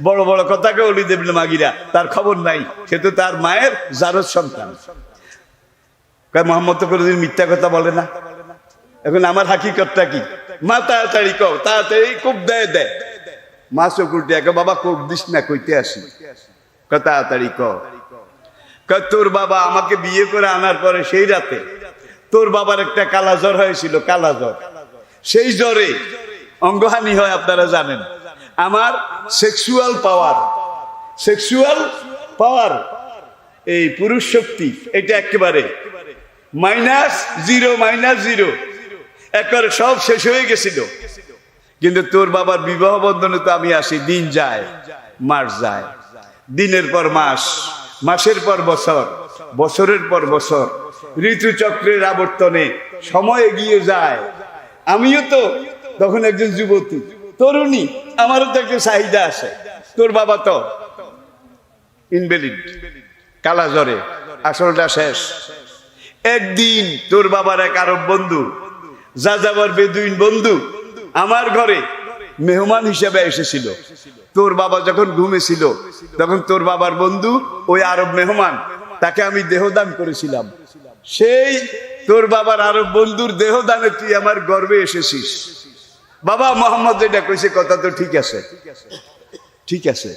বড় বড় কথাকে ওলিদ ইবনে মাগিরা, তার খবর নাই, সে তো তার মায়ের জারজ সন্তান। মুহাম্মদ তো কোনোদিন মিথ্যা কথা বলে না। এখন আমার হাকিকতটা কি? মা তাড়াতাড়ি কও, তাড়াতাড়ি কোপ দেয় দেয়। মা চোখ উল্টে, বাবা কোপ দিস না, কইতে আসি, তাড়াতাড়ি কও। তোর বাবা আমাকে বিয়ে করে আনার পরে সেই রাতে তোর বাবার একটা কালা জ্বর হয়েছিল, কালা জ্বর। সেই জ্বরে অঙ্গহানি হয়, আপনারা জানেন। আমার সেক্সুয়াল পাওয়ার এই পুরুষ শক্তি, এটা একেবারে -0 একবারে সব শেষ হয়ে গেছিল। কিন্তু তোর বাবার বিবাহ বন্ধনে তো আমি আসি, দিন যায়, মাস যায়, দিনের পর মাস, মাসের পর বছর, বছরের পর বছর, ঋতুচক্রের আবর্তনে সময় এগিয়ে যায়। আমিও তো তখন একজন যুবতী, তরুণী, আমারও তো একটা চাহিদা আছে। তোর বাবা তো ইনভ্যালিড, কালা জ্বরে, আসলটা শেষ। একদিন তোর বাবার এক আরব বন্ধু, যাযাবর বেদুইন বন্ধু, আমার ঘরে মেহমান হিসেবে এসেছিল। তোর বাবা যখন ঘুমেছিল, তখন তোর বাবার বন্ধু ওই আরব মেহমান, তাকে আমি দেহদান করেছিলাম। সেই তোর বাবার আরব বন্ধুর দেহদানে তুই আমার গর্বে এসেছিস। বাবা মোহাম্মদ যেটা কইছে কথা তো ঠিক আছে, ঠিক আছে।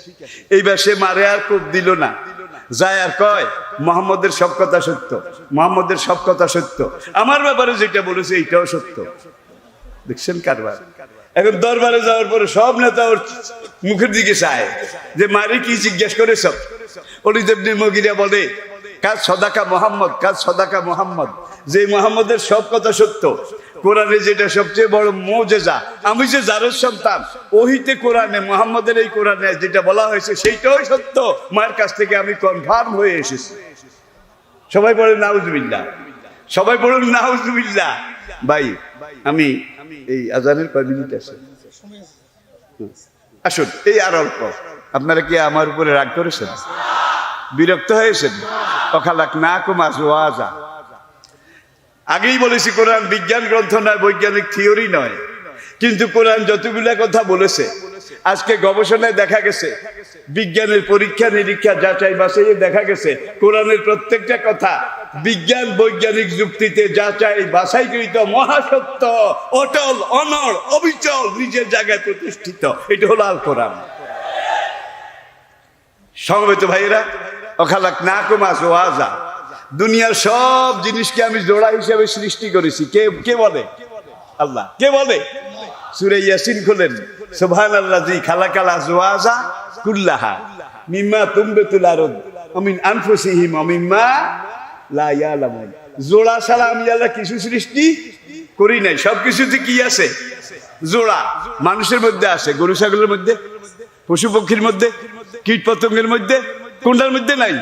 এইবার সে মারে আর কোপ দিল না, যায় আর কয় মোহাম্মদের সব কথা সত্য, মোহাম্মদের সব কথা সত্য, আমার ব্যাপারে যেটা বলেছে এইটাও সত্য। দেখছেন কারবার। এখন দরবারে যাওয়ার পরে সব নেতা ওর মুখের দিকে চায় যে মারি কি জিজ্ঞেস করে। সব ওলিদ ইবনে মুগিরা বলে, কাজ সদাকা মোহাম্মদ, কাজ সদাকা মোহাম্মদ, যে মোহাম্মদের সব কথা সত্য। কোরআনে যেটা সবচেয়ে বড় মুজিজা, আমি যে জারজ সন্তান, ওহিতে কোরআনে মোহাম্মদের এই কোরআনে যেটা বলা হয়েছে সেইটাও সত্য, মায়ের কাছ থেকে আমি কনফার্ম হয়ে এসেছি। সবাই বলে নাউজুবিল্লাহ। সবাই বলুন নাউজুবিল্লাহ। ভাই আমি এই আজানের কয় মিনিট আছে, আসুন এই আর অল্প। আপনারা কি আমার উপরে রাগ করেছেন, বিরক্ত হয়েছেন? অখালাক না কুমাস ওয়াজা। আগেই বলেছি কোরআন বিজ্ঞান গ্রন্থ নয়, বৈজ্ঞানিক থিওরি নয়, কিন্তু কোরআন যতগুলা কথা বলেছে আজকে গবেষণায় দেখা গেছে, বিজ্ঞানের পরীক্ষা নিরীক্ষা যাচাই বাছাইয়ে দেখা গেছে কোরআনের প্রত্যেকটা কথা বিজ্ঞান বৈজ্ঞানিক যুক্তিতে যাচাই বাছাইকৃত মহাসত্য, অটল অনড় অবিচল নিজের জায়গায় প্রতিষ্ঠিত। এটা হলো আল কোরআন। সমবেত ভাইয়েরা, অখালাক না কুমাস ওয়াজা। দুনিয়ার সব জিনিসকে আমি জোড়া হিসেবে সৃষ্টি করেছি। কে কে বলে? আল্লাহ। কে বলে? সূরা ইয়াসিন খুলেন, সুবহানাল্লাযী খালাকাল আজওয়াজা কুল্লাহা মিম্মা তুমবিতুল আরদ ওয়া মিন আনফুসিহিম ওয়া মিম্মা লা ইয়ালামুন। জোড়া ছাড়া আমি আল্লাহ কিছু সৃষ্টি করি নাই। সবকিছুতে কি আছে? জোড়া। মানুষের মধ্যে আছে, গরু ছাগলের মধ্যে, পশু পক্ষীর মধ্যে, কীট পতঙ্গের মধ্যে, কোনটার মধ্যে নাই?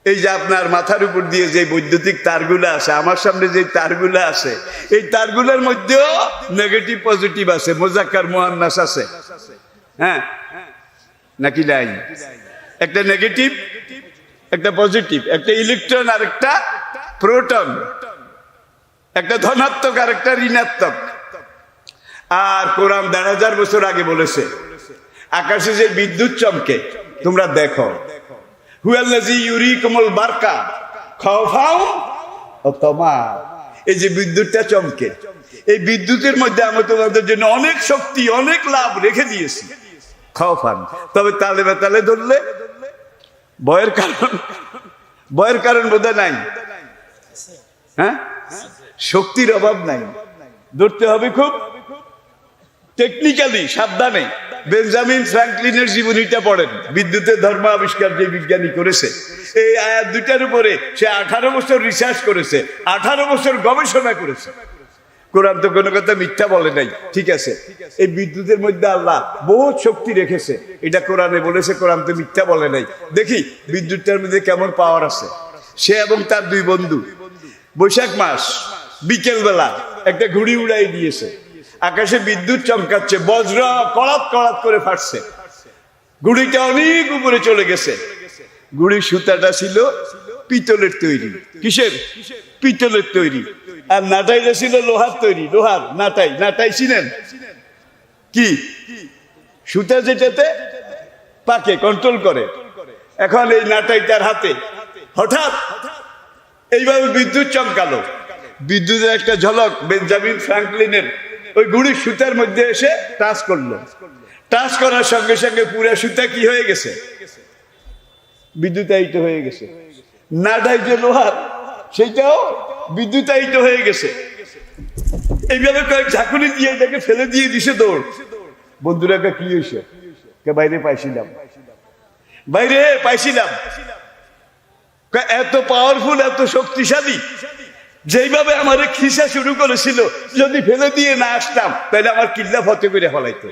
এই যে আপনার মাথার উপর দিয়ে যে বৈদ্যুতিক তারগুলো আছে, আমার সামনে যে তারগুলো আছে, এই তারগুলোর মধ্যেও নেগেটিভ পজিটিভ আছে, মুযাক্কার মুআন্নাস আছে। হ্যাঁ নাকি নাই? একটা নেগেটিভ একটা পজিটিভ, একটা ইলেকট্রন আর একটা প্রোটন, একটা ধনাত্মক আর একটা ঋণাত্মক। আর কোরআন ১,৫০০ বছর আগে বলেছে আকাশে যে বিদ্যুৎ চমকে তোমরা দেখো, হুয়াল্লাযী ইউরিকুমুল বারকা খাওফাও ওয়া তামা। এই যে বিদ্যুৎটা চমকে, এই বিদ্যুতের মধ্যে আমি তোমাদের জন্য অনেক শক্তি অনেক লাভ রেখে দিয়েছি। খাওফান, তবে তালে বেতালে ধরলে ভয়ের কারণ বোধহয় নাই। হ্যাঁ, শক্তির অভাব নাই, ধরতে হবে খুব টেকনিক্যালি, সাবধানে। বেঞ্জামিন ফ্র্যাঙ্কলিনের জীবনীটা পড়েন, বিদ্যুতের ধর্ম আবিষ্কার যে বিজ্ঞানী করেছে, এই আয়াত দুটার উপরে সে 18 বছর রিসার্চ করেছে, 18 বছর গবেষণা করেছে। কোরআন তো কোনো কথা মিথ্যা বলে নাই, ঠিক আছে? এই বিদ্যুতের মধ্যে আল্লাহ বহুত শক্তি রেখেছে, এটা কোরআনে বলেছে, কোরআন তো মিথ্যা বলে নাই। দেখি বিদ্যুৎটার মধ্যে কেমন পাওয়ার আছে। সে এবং তার দুই বন্ধু বৈশাখ মাস বিকেল বেলা একটা ঘুড়ি উড়াই দিয়েছে, আকাশে বিদ্যুৎ চমকাচ্ছে, বজ্র কড়াত কড়াত করে ফাটছে, ঘুড়িটা অনেক উপরে চলে গেছে। ঘুড়ির সুতাটা ছিল পিতলের তৈরি। কিসের? পিতলের তৈরি। আর নাটাইটা ছিল লোহার তৈরি, লোহার নাটাই। নাটাই ছিলেন কি? সুতা যেটাতে পাকে কন্ট্রোল করে। এখন এই নাটাইটার হাতে হঠাৎ এইভাবে বিদ্যুৎ চমকালো। বিদ্যুতের একটা ঝলক বেঞ্জামিন ফ্র্যাঙ্কলিনের ওই ঘুড়ির সুতার মধ্যে এসে টাচ করলো। টাচ করার সঙ্গে সঙ্গে পুরো সুতা কি হয়ে গেছে? বিদ্যুতায়িত হয়ে গেছে। নাটাই যে লোহার, সেটাও বিদ্যুতায়িত হয়ে গেছে। এইভাবে কয়েক ঝাঁকুনি দিয়ে তাকে ফেলে দিয়ে দিছে দৌড়। বন্ধুরা কি হয়েছে? বাইরে পাইছিলাম, বাইরে পাইছিলাম। এত পাওয়ারফুল, এত শক্তিশালী, যেইভাবে আমার খিসা শুরু করেছিল, যদি ফেলে দিয়ে না আসতাম তাহলে আমার কিল্লা ফতে করে ফলাইতো।